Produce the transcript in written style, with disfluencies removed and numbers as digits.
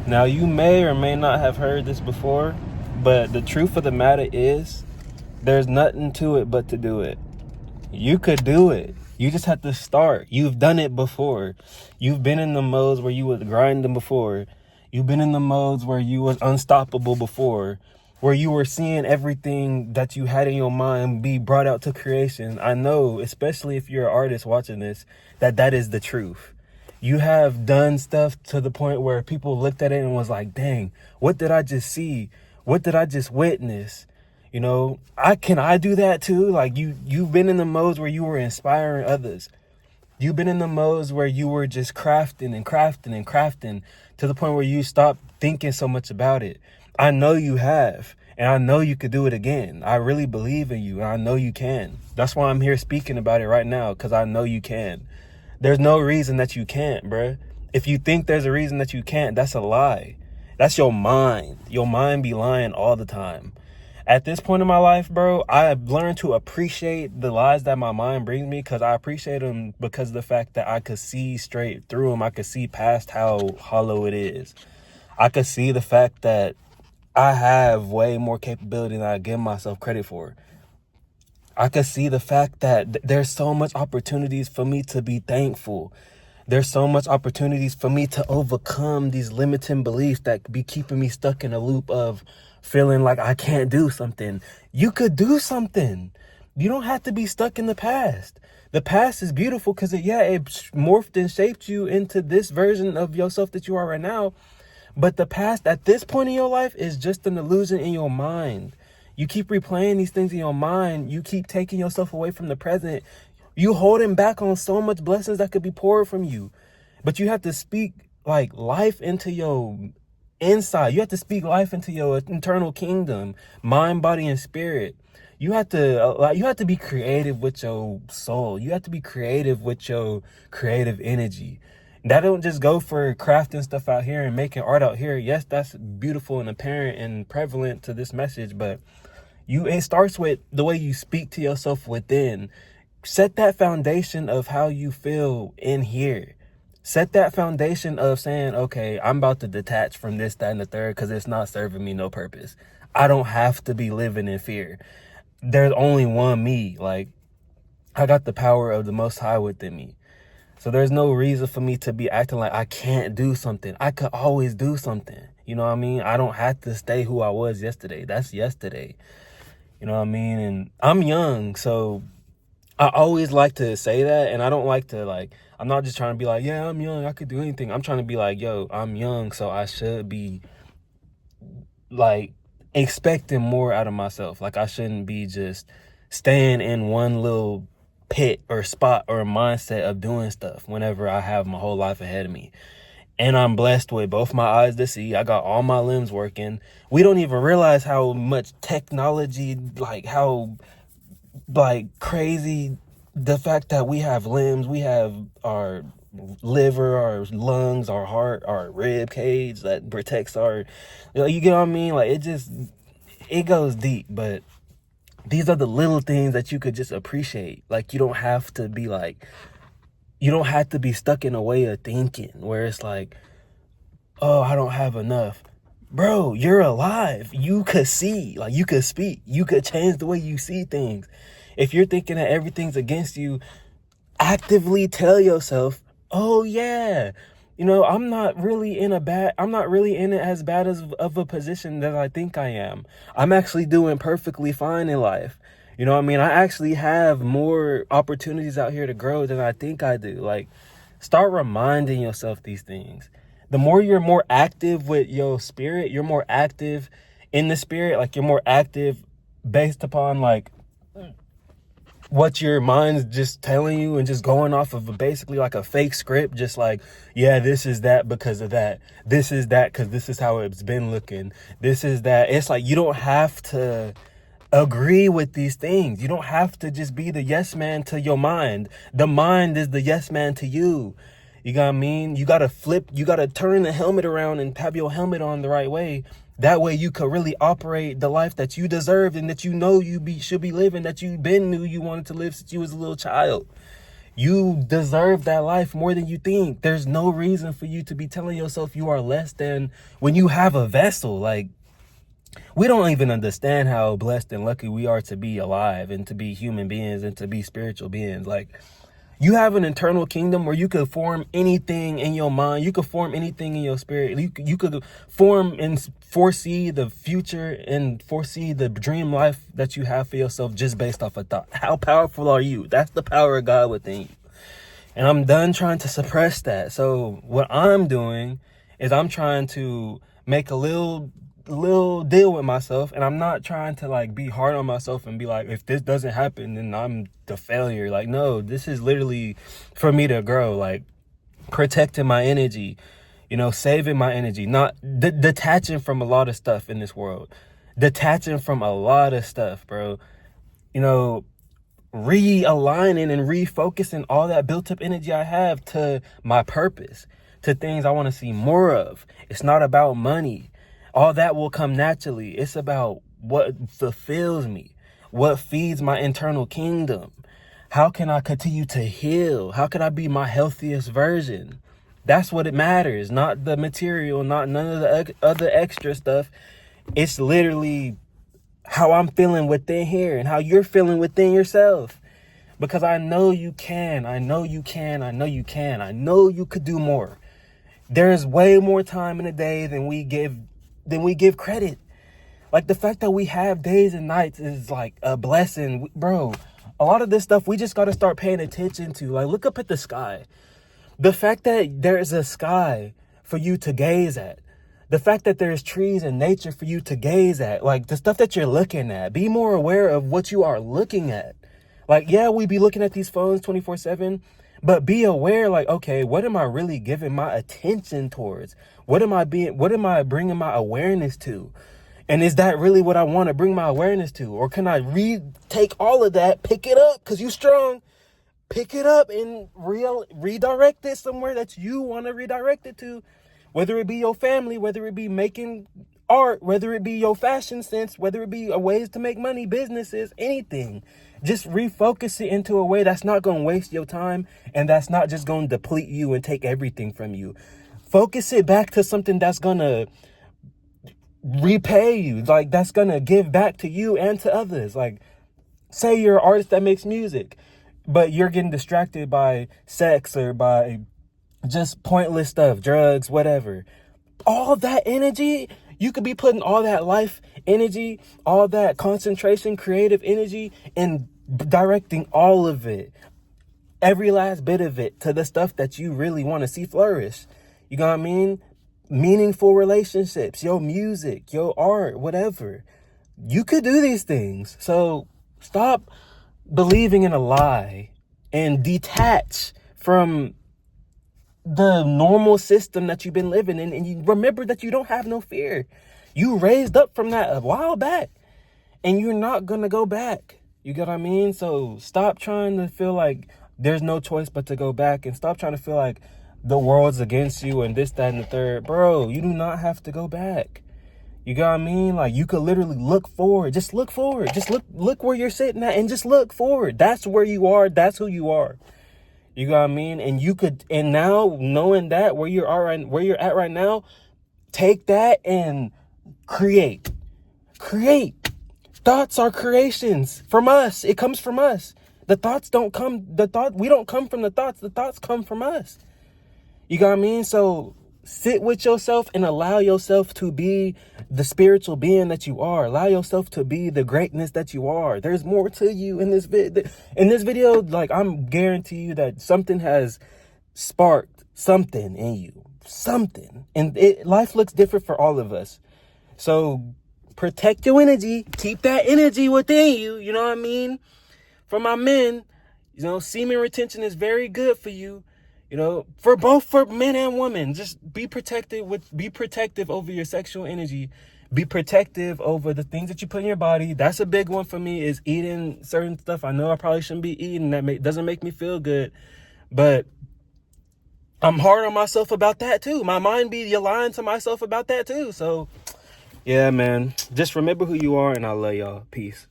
Now, you may or may not have heard this before, but the truth of the matter is there's nothing to it but to do it. You could do it. You just have to start. You've done it before. You've been in the modes where you was grinding before. You've been in the modes where you was unstoppable before, where you were seeing everything that you had in your mind be brought out to creation. I know, especially if you're an artist watching this, that is the truth. You have done stuff to the point where people looked at it and was like, dang, what did I just see? What did I just witness? You know, can I do that too? Like you've been in the modes where you were inspiring others. You've been in the modes where you were just crafting and crafting and crafting to the point where you stopped thinking so much about it. I know you have, and I know you could do it again. I really believe in you, and I know you can. That's why I'm here speaking about it right now, because I know you can. There's no reason that you can't, bruh. If you think there's a reason that you can't, that's a lie. That's your mind. Your mind be lying all the time. At this point in my life, bro, I've learned to appreciate the lies that my mind brings me, because I appreciate them because of the fact that I could see straight through them. I could see past how hollow it is. I could see the fact that I have way more capability than I give myself credit for. I could see the fact that there's so much opportunities for me to be thankful. There's so much opportunities for me to overcome these limiting beliefs that be keeping me stuck in a loop of feeling like I can't do something. You could do something. You don't have to be stuck in the past. The past is beautiful because it morphed and shaped you into this version of yourself that you are right now. But the past at this point in your life is just an illusion in your mind. You keep replaying these things in your mind. You keep taking yourself away from the present. You holding back on so much blessings that could be poured from you. But you have to speak like life into your inside. You have to speak life into your internal kingdom, mind, body, and spirit. You have to be creative with your soul. You have to be creative with your creative energy. That don't just go for crafting stuff out here and making art out here. Yes, that's beautiful and apparent and prevalent to this message, but it starts with the way you speak to yourself within. Set that foundation of how you feel in here. Set that foundation of saying, okay, I'm about to detach from this, that, and the third because it's not serving me no purpose. I don't have to be living in fear. There's only one me. Like, I got the power of the Most High within me. So there's no reason for me to be acting like I can't do something. I could always do something. You know what I mean? I don't have to stay who I was yesterday. That's yesterday. You know what I mean? And I'm young, so I always like to say that, and I don't like to, I'm not just trying to be like, yeah, I'm young, I could do anything. I'm trying to be like, yo, I'm young, so I should be, expecting more out of myself. Like, I shouldn't be just staying in one little pit or spot or mindset of doing stuff whenever I have my whole life ahead of me. And I'm blessed with both my eyes to see. I got all my limbs working. We don't even realize how much technology, how crazy the fact that we have limbs, we have our liver, our lungs, our heart, our rib cage that protects you get what I mean? It goes deep, but these are the little things that you could just appreciate. You don't have to be stuck in a way of thinking where it's like, oh, I don't have enough. Bro, you're alive. You could see, you could speak, you could change the way you see things. If you're thinking that everything's against you, actively tell yourself, oh yeah, I'm not really in it as bad of a position that I think I am. I'm actually doing perfectly fine in life. You know what I mean? I actually have more opportunities out here to grow than I think I do. Start reminding yourself these things. The more you're more active with your spirit, you're more active in the spirit, you're more active based upon what your mind's just telling you and just going off of basically a fake script, just yeah, this is that because of that. This is that because this is how it's been looking. This is that. It's you don't have to agree with these things. You don't have to just be the yes man to your mind. The mind is the yes man to you. You got what I mean? You got to turn the helmet around and have your helmet on the right way. That way you could really operate the life that you deserve and that you know should be living, that you knew you wanted to live since you was a little child. You deserve that life more than you think. There's no reason for you to be telling yourself you are less than when you have a vessel. Like, we don't even understand how blessed and lucky we are to be alive and to be human beings and to be spiritual beings. Like, you have an internal kingdom where you could form anything in your mind. You could form anything in your spirit. You could form and foresee the future and foresee the dream life that you have for yourself just based off of thought. How powerful are you? That's the power of God within you. And I'm done trying to suppress that. So what I'm doing is I'm trying to make a little deal with myself, and I'm not trying to like be hard on myself and be like, if this doesn't happen then I'm the failure. Like, no, this is literally for me to grow, like protecting my energy, you know, saving my energy, not detaching from a lot of stuff in this world, detaching from a lot of stuff, bro, you know, realigning and refocusing all that built up energy I have to my purpose, to things I want to see more of. It's not about money. All that will come naturally. It's about what fulfills me, what feeds my internal kingdom. How can I continue to heal? How can I be my healthiest version? That's what it matters, not the material, not none of the other extra stuff. It's literally how I'm feeling within here and how you're feeling within yourself. Because I know you can. I know you can. I know you can. I know you could do more. There's way more time in a day than we give credit. Like, the fact that we have days and nights is like a blessing, bro. A lot of this stuff we just got to start paying attention to. Like, look up at the sky. The fact that there is a sky for you to gaze at. The fact that there's trees and nature for you to gaze at. Like, the stuff that you're looking at. Be more aware of what you are looking at. Like, yeah, we be looking at these phones 24/7. But be aware, like, okay, what am I really giving my attention towards? What am I bringing my awareness to? And is that really what I want to bring my awareness to? Or can I take all of that, pick it up, because you strong, pick it up and redirect it somewhere that you want to redirect it to? Whether it be your family, whether it be making art, whether it be your fashion sense, whether it be ways to make money, businesses, anything. Just refocus it into a way that's not going to waste your time and that's not just going to deplete you and take everything from you. Focus it back to something that's going to repay you, like that's going to give back to you and to others. Like, say you're an artist that makes music, but you're getting distracted by sex or by just pointless stuff, drugs, whatever. All that energy, you could be putting all that life energy, all that concentration, creative energy, and directing all of it, every last bit of it, to the stuff that you really want to see flourish. You know what I mean? Meaningful relationships, your music, your art, whatever. You could do these things. So stop believing in a lie and detach from the normal system that you've been living in, and you remember that you don't have no fear. You raised up from that a while back, and you're not gonna go back. You get what I mean? So stop trying to feel like there's no choice but to go back, and stop trying to feel like the world's against you and this, that, and the third. Bro, you do not have to go back. You got what I mean? Like, you could literally look forward. Just look forward. Just look where you're sitting at and just look forward. That's where you are. That's who you are. You got what I mean? And you could, and now knowing that where you're at right now, take that and create. Thoughts are creations from us. It comes from us. We don't come from the thoughts come from us. You got what I mean? So sit with yourself and allow yourself to be the spiritual being that you are. Allow yourself to be the greatness that you are. There's more to you in this video. Like, I'm guarantee you that something has sparked something in you. Something. And life looks different for all of us. So protect your energy. Keep that energy within you. You know what I mean? For my men, you know, semen retention is very good for you. You know, for men and women, just be protective over your sexual energy. Be protective over the things that you put in your body. That's a big one for me, is eating certain stuff I know I probably shouldn't be eating. That doesn't make me feel good. But I'm hard on myself about that too. My mind be lying to myself about that too. So, yeah, man, just remember who you are, and I love y'all. Peace.